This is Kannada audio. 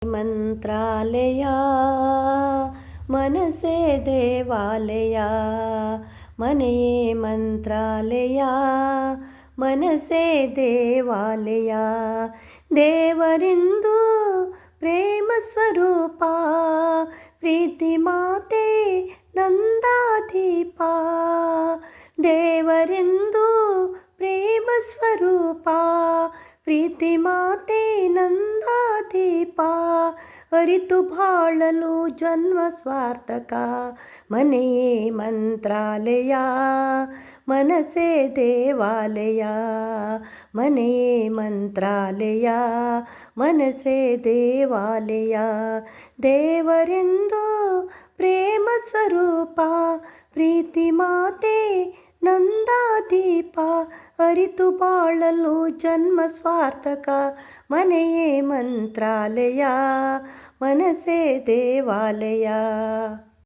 ಮಂತ್ರಾಲಯ ಮನಸೇ ದೇವಾಲಯ, ಮನೆಯೇ ಮಂತ್ರಾಲಯ ಮನಸೇ ದೇವಾಲಯ. ದೇವರೆಂದು ಪ್ರೇಮ ಸ್ವರೂಪ, ಪ್ರೀತಿ ಮಾತೆ ನಂದಾದೀಪ. ದೇವರೆಂದು ಪ್ರೇಮ ಸ್ವರೂಪ, ಪ್ರೀತಿ ಮಾತೆ ನಂದಾದೀಪ. ಅರಿತು ಬಾಳಲು ಜನ್ಮ ಸ್ವಾರ್ಥಕ, ಮನೆಯೇ ಮಂತ್ರಾಲಯ ಮನಸೇ ದೇವಾಲಯ, ಮನೆಯೇ ಮಂತ್ರಾಲಯ ಮನಸೇ ದೇವಾಲಯ. ದೇವರೆಂದು ಪ್ರೇಮ ಸ್ವರೂಪ, ಪ್ರೀತಿ ಮಾತೆ ನಂದಾದೀಪ. ಅರಿತು ಬಾಳಲು ಜನ್ಮ ಸ್ವಾರ್ಥಕ, ಮನೆಯೇ ಮಂತ್ರಾಲಯ ಮನಸೇ ದೇವಾಲಯ.